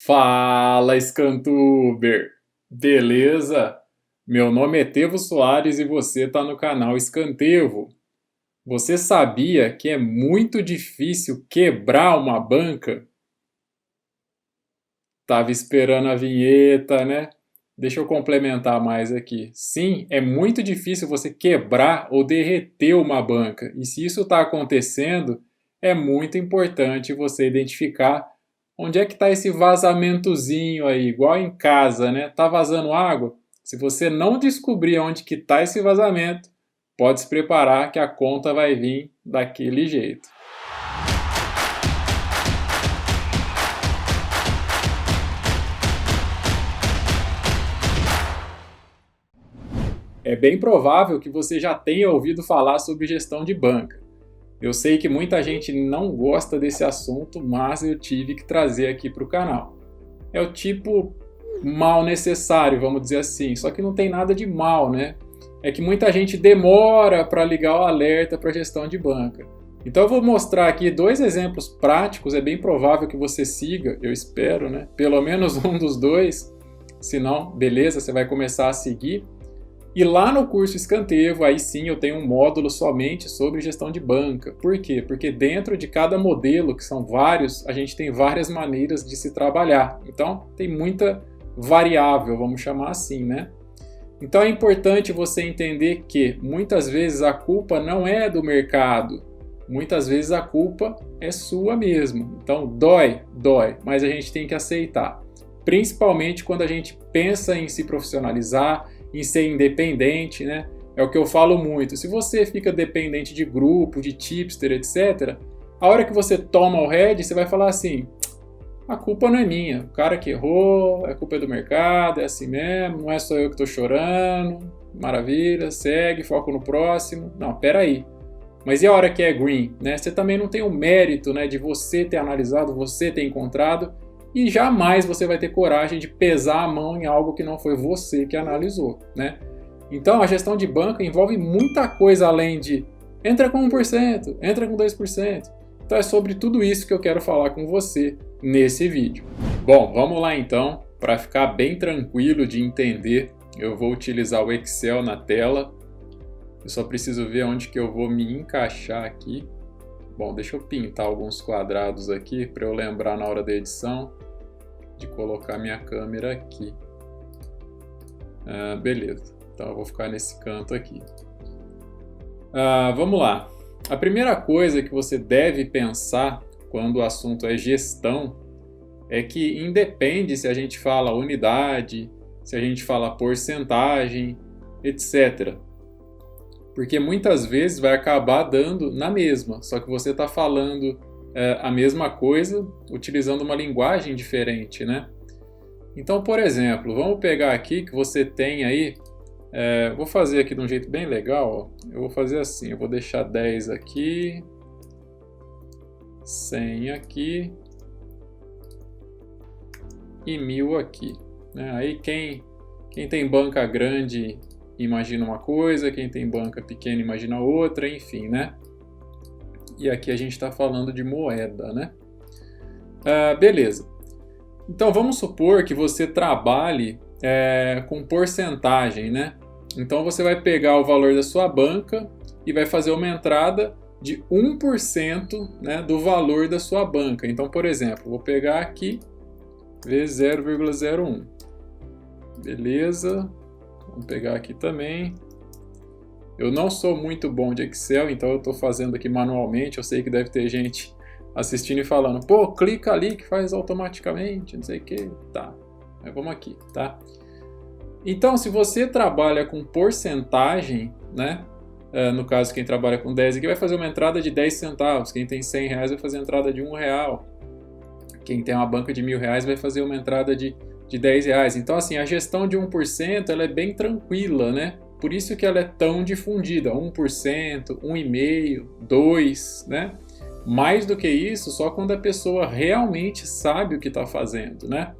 Fala, Scantuber! Beleza? Meu nome é Tevo Soares e você está no canal Scantevo. Você sabia que é muito difícil quebrar uma banca? Tava esperando a vinheta, né? Deixa eu complementar mais aqui. Sim, é muito difícil você quebrar ou derreter uma banca. E se isso está acontecendo, é muito importante você identificar onde é que está esse vazamentozinho aí, igual em casa, né? Tá vazando água? Se você não descobrir onde que está esse vazamento, pode se preparar que a conta vai vir daquele jeito. É bem provável que você já tenha ouvido falar sobre gestão de banca. Eu sei que muita gente não gosta desse assunto, mas eu tive que trazer aqui para o canal. É o tipo mal necessário, vamos dizer assim, só que não tem nada de mal, né? É que muita gente demora para ligar o alerta para a gestão de banca. Então eu vou mostrar aqui dois exemplos práticos, é bem provável que você siga, eu espero, né? Pelo menos um dos dois, se não, beleza, você vai começar a seguir. E lá no curso Scantevo, aí sim eu tenho um módulo somente sobre gestão de banca. Por quê? Porque dentro de cada modelo, que são vários, a gente tem várias maneiras de se trabalhar. Então, tem muita variável, vamos chamar assim, né? Então é importante você entender que muitas vezes a culpa não é do mercado, muitas vezes a culpa é sua mesmo. Então dói, mas a gente tem que aceitar. Principalmente quando a gente pensa em se profissionalizar, em ser independente, né? É o que eu falo muito. Se você fica dependente de grupo, de tipster, etc., a hora que você toma o head, você vai falar assim: a culpa não é minha, o cara que errou, a culpa é do mercado, é assim mesmo, não é só eu que estou chorando, maravilha, segue, foco no próximo. Não, peraí. Mas e a hora que é green, né? Você também não tem o mérito, né, de você ter analisado, você ter encontrado, e jamais você vai ter coragem de pesar a mão em algo que não foi você que analisou, né? Então a gestão de banca envolve muita coisa além de entra com 1%, entra com 2%. Então é sobre tudo isso que eu quero falar com você nesse vídeo. Bom, vamos lá então. Para ficar bem tranquilo de entender, eu vou utilizar o Excel na tela. Eu só preciso ver onde que eu vou me encaixar aqui. Bom, deixa eu pintar alguns quadrados aqui para eu lembrar na hora da edição de colocar minha câmera aqui. Beleza, então eu vou ficar nesse canto aqui. Vamos lá. A primeira coisa que você deve pensar quando o assunto é gestão é que independe se a gente fala unidade, se a gente fala porcentagem, etc. Porque muitas vezes vai acabar dando na mesma, só que você está falando a mesma coisa utilizando uma linguagem diferente, né? Então, por exemplo, vamos pegar aqui que você tem aí, vou fazer aqui de um jeito bem legal, ó. Eu vou fazer assim, eu vou deixar 10 aqui, 100 aqui e 1000 aqui, né? Aí quem tem banca grande imagina uma coisa, quem tem banca pequena imagina outra, enfim, né? E aqui a gente está falando de moeda, né? Beleza. Então vamos supor que você trabalhe com porcentagem, né? Então você vai pegar o valor da sua banca e vai fazer uma entrada de 1%, né, do valor da sua banca. Então, por exemplo, vou pegar aqui vezes 0,01. Beleza. Vamos pegar aqui também. Eu não sou muito bom de Excel, então eu estou fazendo aqui manualmente. Eu sei que deve ter gente assistindo e falando, pô, clica ali que faz automaticamente, não sei o que. Tá, mas vamos aqui, tá? Então, se você trabalha com porcentagem, né? No caso, quem trabalha com 10 aqui vai fazer uma entrada de 10 centavos. Quem tem 100 reais vai fazer uma entrada de R$1. Quem tem uma banca de R$1.000 vai fazer uma entrada de 10 reais. Então, assim, a gestão de 1% ela é bem tranquila, né? Por isso que ela é tão difundida. 1%, 1,5%, 2%, né? Mais do que isso, só quando a pessoa realmente sabe o que está fazendo, né?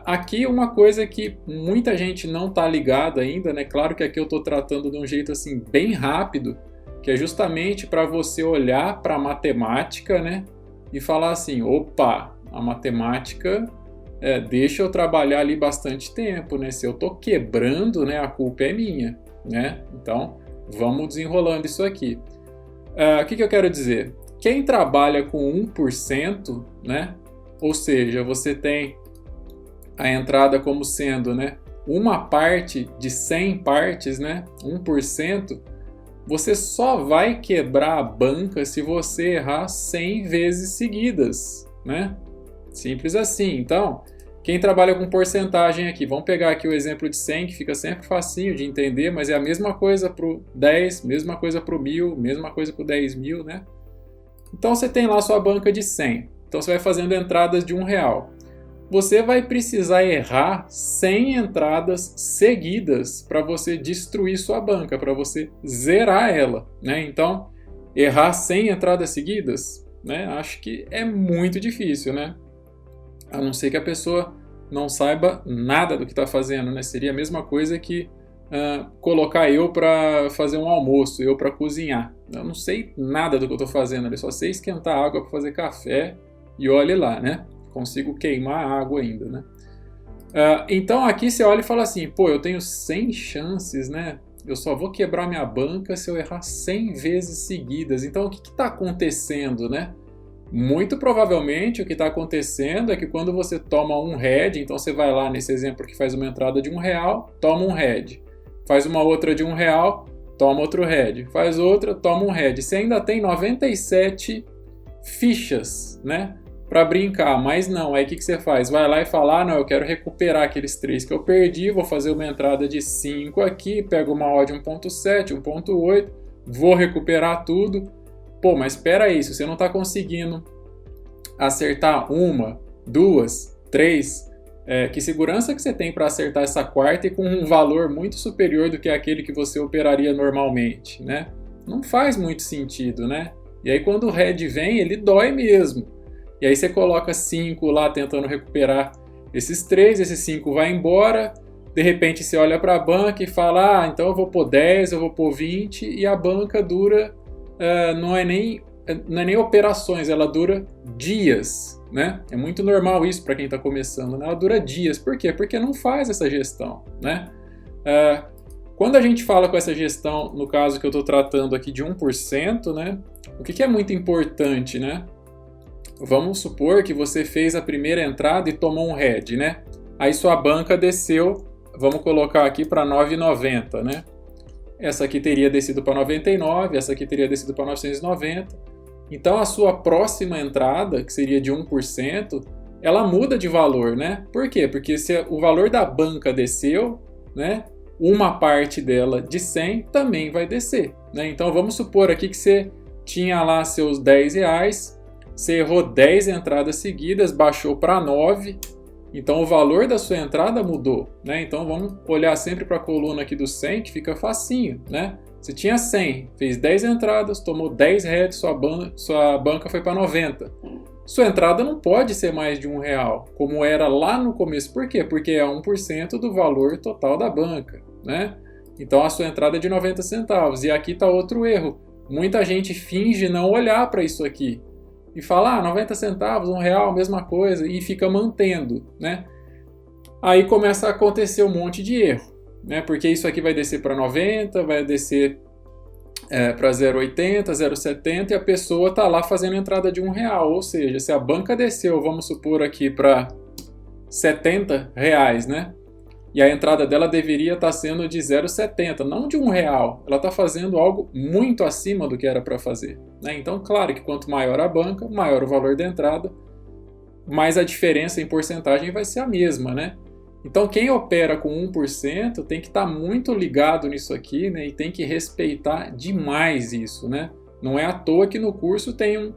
Aqui uma coisa que muita gente não está ligada ainda, né? Claro que aqui eu estou tratando de um jeito assim bem rápido, que é justamente para você olhar para a matemática, né? E falar assim, opa, a matemática deixa eu trabalhar ali bastante tempo, né? Se eu estou quebrando, né, a culpa é minha, né? Então, vamos desenrolando isso aqui. O que eu quero dizer? Quem trabalha com 1%, né? Ou seja, você tem a entrada como sendo, né, uma parte de 100 partes, né, 1%, você só vai quebrar a banca se você errar 100 vezes seguidas, né? Simples assim. Então, quem trabalha com porcentagem aqui, vamos pegar aqui o exemplo de 100, que fica sempre facinho de entender, mas é a mesma coisa para o 10, mesma coisa para o 1000, mesma coisa para o 10.000, né? Então, você tem lá a sua banca de 100. Então, você vai fazendo entradas de R$1. Você vai precisar errar 100 entradas seguidas para você destruir sua banca, para você zerar ela, né? Então, errar 100 entradas seguidas, né? Acho que é muito difícil, né? A não ser que a pessoa não saiba nada do que está fazendo, né? Seria a mesma coisa que colocar eu para fazer um almoço, eu para cozinhar. Eu não sei nada do que eu estou fazendo, eu só sei esquentar água para fazer café e olhe lá, né? Consigo queimar a água ainda, né? Então aqui você olha e fala assim, pô, eu tenho 100 chances, né? Eu só vou quebrar minha banca se eu errar 100 vezes seguidas. Então o que está acontecendo, né? Muito provavelmente o que está acontecendo é que quando você toma um head, então você vai lá nesse exemplo que faz uma entrada de R$1, toma um head. Faz uma outra de R$1, toma outro head. Faz outra, toma um head. Você ainda tem 97 fichas, né? Para brincar, mas não, aí o que você faz? Vai lá e fala, não, eu quero recuperar aqueles 3 que eu perdi, vou fazer uma entrada de 5 aqui, pego uma odd 1.7, 1.8, vou recuperar tudo. Pô, mas espera aí, se você não está conseguindo acertar uma, duas, 3, que segurança que você tem para acertar essa quarta e com um valor muito superior do que aquele que você operaria normalmente, né? Não faz muito sentido, né? E aí quando o head vem, ele dói mesmo. E aí você coloca 5 lá tentando recuperar esses 3, esses 5 vai embora, de repente você olha para a banca e fala, então eu vou pôr 10, eu vou pôr 20, e a banca dura, não é nem operações, ela dura dias, né? É muito normal isso para quem está começando, né? Ela dura dias. Por quê? Porque não faz essa gestão, né? Quando a gente fala com essa gestão, no caso que eu estou tratando aqui de 1%, né? O que é muito importante, né? Vamos supor que você fez a primeira entrada e tomou um head, né? Aí sua banca desceu, vamos colocar aqui para 9,90, né? Essa aqui teria descido para 99, essa aqui teria descido para 990. Então a sua próxima entrada, que seria de 1%, ela muda de valor, né? Por quê? Porque se o valor da banca desceu, né? Uma parte dela de 100 também vai descer, né? Então vamos supor aqui que você tinha lá seus R$10, você errou 10 entradas seguidas, baixou para 9, então o valor da sua entrada mudou, né? Então vamos olhar sempre para a coluna aqui do 100, que fica facinho, né? Você tinha 100, fez 10 entradas, tomou 10 heads, sua banca foi para 90. Sua entrada não pode ser mais de R$1, como era lá no começo. Por quê? Porque é 1% do valor total da banca, né? Então a sua entrada é de 90 centavos. E aqui está outro erro. Muita gente finge não olhar para isso aqui e fala, 90 centavos, R$1, mesma coisa, e fica mantendo, né? Aí começa a acontecer um monte de erro, né? Porque isso aqui vai descer para 90, vai descer para 0,80, 0,70 e a pessoa está lá fazendo entrada de R$1. Ou seja, se a banca desceu, vamos supor aqui para R$70, né? E a entrada dela deveria estar sendo de 0,70, não de R$1. Ela está fazendo algo muito acima do que era para fazer, né? Então, claro que quanto maior a banca, maior o valor da entrada, mas a diferença em porcentagem vai ser a mesma, né? Então, quem opera com 1% tem que estar muito ligado nisso aqui, né? E tem que respeitar demais isso, né? Não é à toa que no curso tem um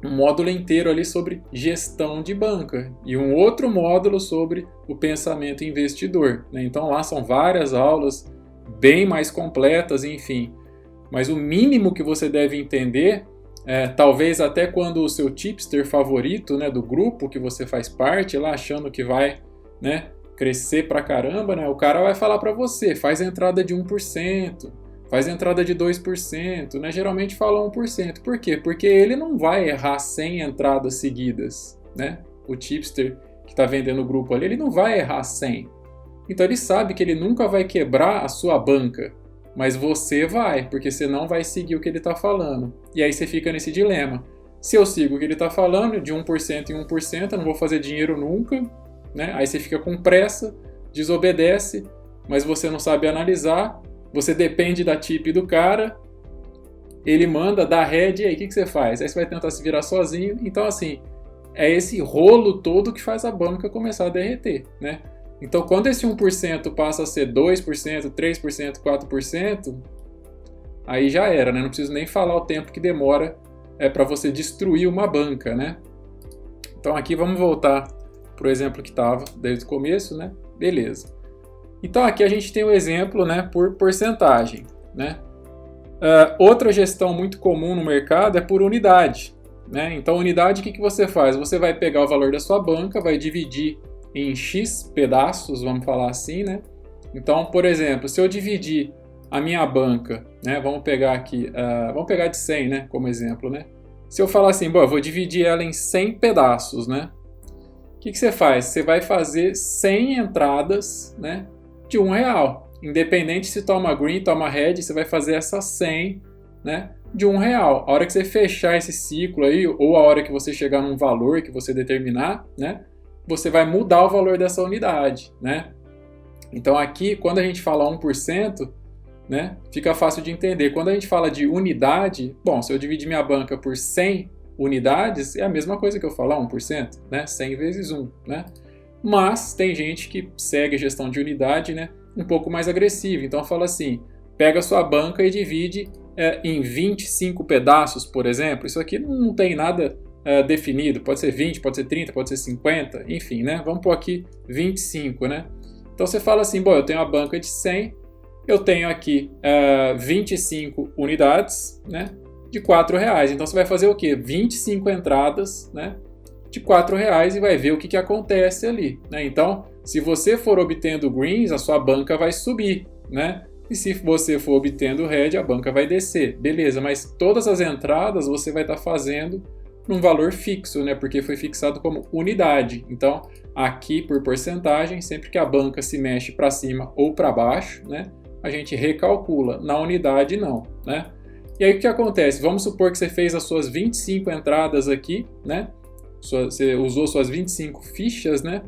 módulo inteiro ali sobre gestão de banca e um outro módulo sobre o pensamento investidor, né? Então lá são várias aulas bem mais completas, enfim. Mas o mínimo que você deve entender, talvez até quando o seu tipster favorito, né, do grupo que você faz parte, lá achando que vai, né, crescer pra caramba, né, o cara vai falar para você, faz a entrada de 1%, faz entrada de 2%, né? Geralmente fala 1%. Por quê? Porque ele não vai errar 100 entradas seguidas, né? O tipster que está vendendo o grupo ali, ele não vai errar 100. Então ele sabe que ele nunca vai quebrar a sua banca, mas você vai, porque você não vai seguir o que ele está falando. E aí você fica nesse dilema. Se eu sigo o que ele está falando, de 1% em 1%, eu não vou fazer dinheiro nunca, né? Aí você fica com pressa, desobedece, mas você não sabe analisar, você depende da tip do cara, ele manda, dá head, e aí o que você faz? Aí você vai tentar se virar sozinho. Então assim, é esse rolo todo que faz a banca começar a derreter, né? Então quando esse 1% passa a ser 2%, 3%, 4%, aí já era, né? Não preciso nem falar o tempo que demora para você destruir uma banca, né? Então aqui vamos voltar para o exemplo que estava desde o começo, né? Beleza. Então aqui a gente tem o exemplo, né, por porcentagem, né? Outra gestão muito comum no mercado é por unidade, né? Então unidade, o que você faz? Você vai pegar o valor da sua banca, vai dividir em X pedaços, vamos falar assim, né? Então, por exemplo, se eu dividir a minha banca, né? Vamos pegar aqui, vamos pegar de 100, né? Como exemplo, né? Se eu falar assim, bom, eu vou dividir ela em 100 pedaços, né? O que você faz? Você vai fazer 100 entradas, né? De R$1. Independente se toma green, toma red, você vai fazer essas 100, né? De R$1. A hora que você fechar esse ciclo aí, ou a hora que você chegar num valor que você determinar, né? Você vai mudar o valor dessa unidade, né? Então aqui, quando a gente fala 1%, né, fica fácil de entender. Quando a gente fala de unidade, bom, se eu dividir minha banca por 100 unidades, é a mesma coisa que eu falar 1%, né? 100 vezes 1, né? Mas tem gente que segue a gestão de unidade, né, um pouco mais agressiva. Então fala assim, pega a sua banca e divide em 25 pedaços, por exemplo. Isso aqui não tem nada definido. Pode ser 20, pode ser 30, pode ser 50, enfim, né? Vamos pôr aqui 25, né? Então você fala assim, bom, eu tenho uma banca de 100, eu tenho aqui 25 unidades, né, de R$4. Então você vai fazer o quê? 25 entradas, né, de R$4 e vai ver o que acontece ali, né? Então, se você for obtendo greens, a sua banca vai subir, né? E se você for obtendo red, a banca vai descer. Beleza, mas todas as entradas você vai estar fazendo num valor fixo, né? Porque foi fixado como unidade. Então, aqui por porcentagem, sempre que a banca se mexe para cima ou para baixo, né, a gente recalcula. Na unidade, não, né? E aí o que acontece? Vamos supor que você fez as suas 25 entradas aqui, né? Você usou suas 25 fichas, né?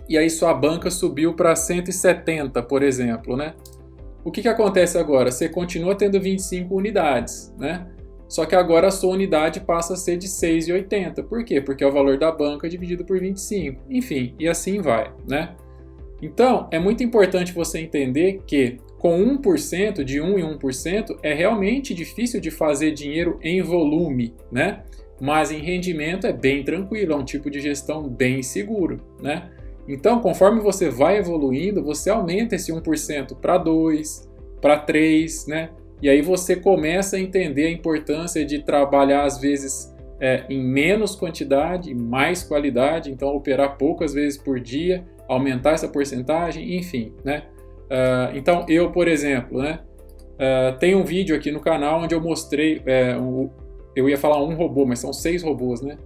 E aí sua banca subiu para 170, por exemplo, né? O que acontece agora? Você continua tendo 25 unidades, né? Só que agora a sua unidade passa a ser de 6,80. Por quê? Porque é o valor da banca dividido por 25. Enfim, e assim vai, né? Então, é muito importante você entender que com 1%, de 1 em 1%, é realmente difícil de fazer dinheiro em volume, né? Mas em rendimento é bem tranquilo, é um tipo de gestão bem seguro, né? Então, conforme você vai evoluindo, você aumenta esse 1% para 2%, para 3%, né? E aí você começa a entender a importância de trabalhar, às vezes, em menos quantidade, mais qualidade, então operar poucas vezes por dia, aumentar essa porcentagem, enfim, né? Então eu, por exemplo, né, tenho um vídeo aqui no canal onde eu mostrei, eu ia falar um robô, mas são 6 robôs, né?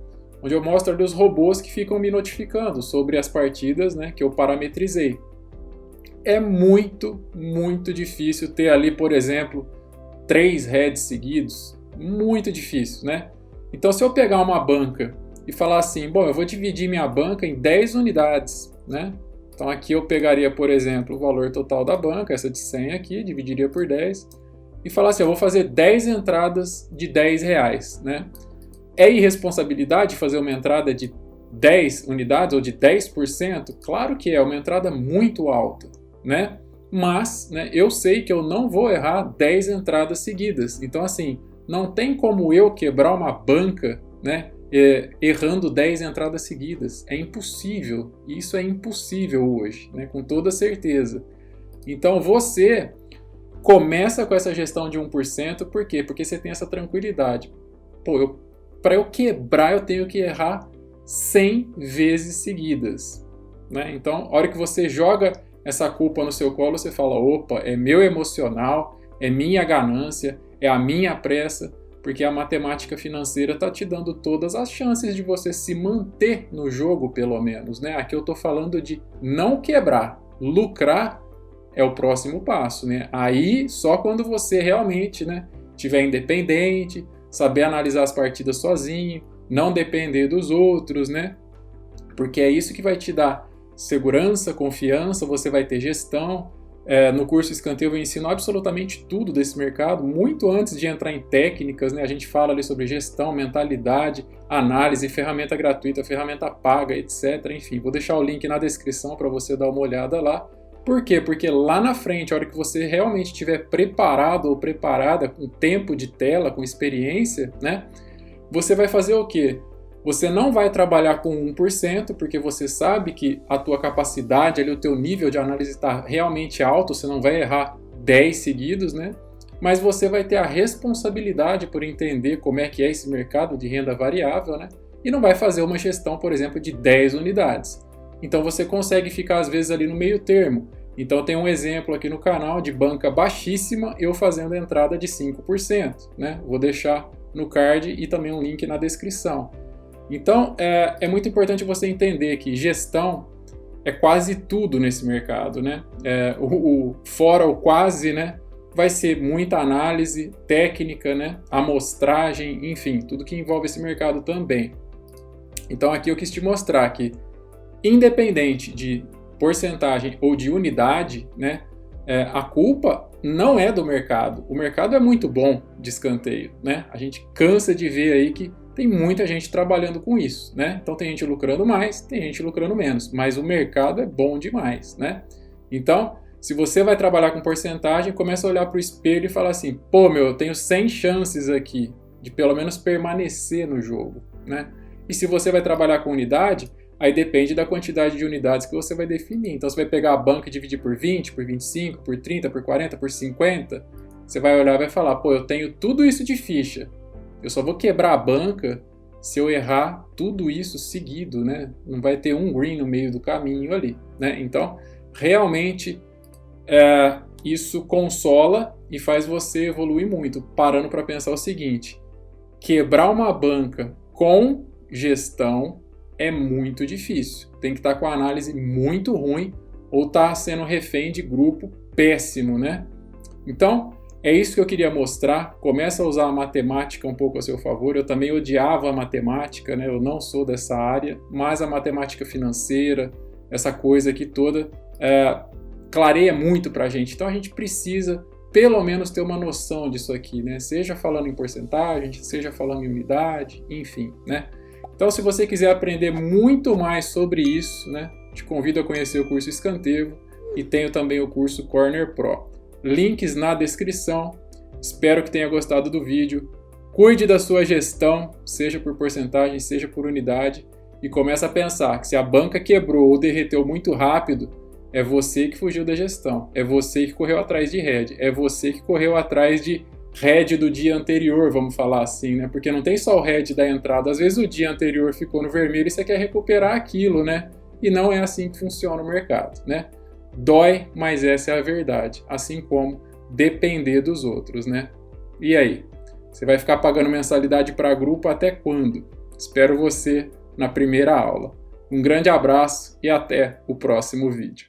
Onde eu mostro dos robôs que ficam me notificando sobre as partidas, né, que eu parametrizei. É muito, muito difícil ter ali, por exemplo, 3 heads seguidos. Muito difícil, né? Então se eu pegar uma banca e falar assim, bom, eu vou dividir minha banca em 10 unidades, né? Então aqui eu pegaria, por exemplo, o valor total da banca, essa de 100 aqui, dividiria por 10, e falar assim, eu vou fazer 10 entradas de R$10, né? É irresponsabilidade fazer uma entrada de 10 unidades ou de 10%? Claro que é uma entrada muito alta, né? Mas, né, eu sei que eu não vou errar 10 entradas seguidas. Então, assim, não tem como eu quebrar uma banca, né, errando 10 entradas seguidas. É impossível. Isso é impossível hoje, né, com toda certeza. Então, você começa com essa gestão de 1%, por quê? Porque você tem essa tranquilidade. Pô, para eu quebrar, eu tenho que errar 100 vezes seguidas, né? Então, a hora que você joga essa culpa no seu colo, você fala, opa, é meu emocional, é minha ganância, é a minha pressa. porque a matemática financeira está te dando todas as chances de você se manter no jogo, pelo menos, né? Aqui eu estou falando de não quebrar, lucrar é o próximo passo, né? Aí só quando você realmente, né, tiver independente, saber analisar as partidas sozinho, não depender dos outros, né? Porque é isso que vai te dar segurança, confiança, você vai ter gestão. No curso Escanteio eu ensino absolutamente tudo desse mercado, muito antes de entrar em técnicas, né? A gente fala ali sobre gestão, mentalidade, análise, ferramenta gratuita, ferramenta paga, etc. Enfim, vou deixar o link na descrição para você dar uma olhada lá. Por quê? Porque lá na frente, a hora que você realmente estiver preparado ou preparada com tempo de tela, com experiência, né? Você vai fazer o quê? Você não vai trabalhar com 1%, porque você sabe que a tua capacidade, ali, o teu nível de análise está realmente alto, você não vai errar 10 seguidos, né? Mas você vai ter a responsabilidade por entender como é que é esse mercado de renda variável, né? E não vai fazer uma gestão, por exemplo, de 10 unidades. Então você consegue ficar às vezes ali no meio termo. Então tem um exemplo aqui no canal de banca baixíssima, eu fazendo a entrada de 5%, né? Vou deixar no card e também um link na descrição. Então, é muito importante você entender que gestão é quase tudo nesse mercado, né? Fora o quase, né? Vai ser muita análise, técnica, né? Amostragem, enfim, tudo que envolve esse mercado também. Então, aqui eu quis te mostrar que, independente de porcentagem ou de unidade, né? A culpa não é do mercado. O mercado é muito bom de escanteio, né? A gente cansa de ver aí que tem muita gente trabalhando com isso, né? Então tem gente lucrando mais, tem gente lucrando menos, mas o mercado é bom demais, né? Então, se você vai trabalhar com porcentagem, começa a olhar para o espelho e falar assim, pô, eu tenho 100 chances aqui de pelo menos permanecer no jogo, né? E se você vai trabalhar com unidade, aí depende da quantidade de unidades que você vai definir. Então você vai pegar a banca e dividir por 20, por 25, por 30, por 40, por 50, você vai olhar e vai falar, pô, eu tenho tudo isso de ficha. Eu só vou quebrar a banca se eu errar tudo isso seguido, né? Não vai ter um green no meio do caminho ali, né? Então, realmente, isso consola e faz você evoluir muito, parando para pensar o seguinte, quebrar uma banca com gestão é muito difícil. Tem que estar com a análise muito ruim ou estar sendo refém de grupo péssimo, né? Então, é isso que eu queria mostrar. Começa a usar a matemática um pouco a seu favor. Eu também odiava a matemática, né? Eu não sou dessa área, mas a matemática financeira, essa coisa aqui toda, clareia muito para a gente. Então a gente precisa, pelo menos, ter uma noção disso aqui, né? Seja falando em porcentagem, seja falando em unidade, enfim, né? Então, se você quiser aprender muito mais sobre isso, né? Te convido a conhecer o curso Escanteio e tenho também o curso Corner Pro. Links na descrição. Espero que tenha gostado do vídeo. Cuide da sua gestão, seja por porcentagem, seja por unidade, e comece a pensar que se a banca quebrou ou derreteu muito rápido, é você que fugiu da gestão, é você que correu atrás de head, é você que correu atrás de head do dia anterior, vamos falar assim, né? Porque não tem só o head da entrada, às vezes o dia anterior ficou no vermelho e você quer recuperar aquilo, né? E não é assim que funciona o mercado, né? Dói, mas essa é a verdade, assim como depender dos outros, né? E aí? Você vai ficar pagando mensalidade para grupo até quando? Espero você na primeira aula. Um grande abraço e até o próximo vídeo.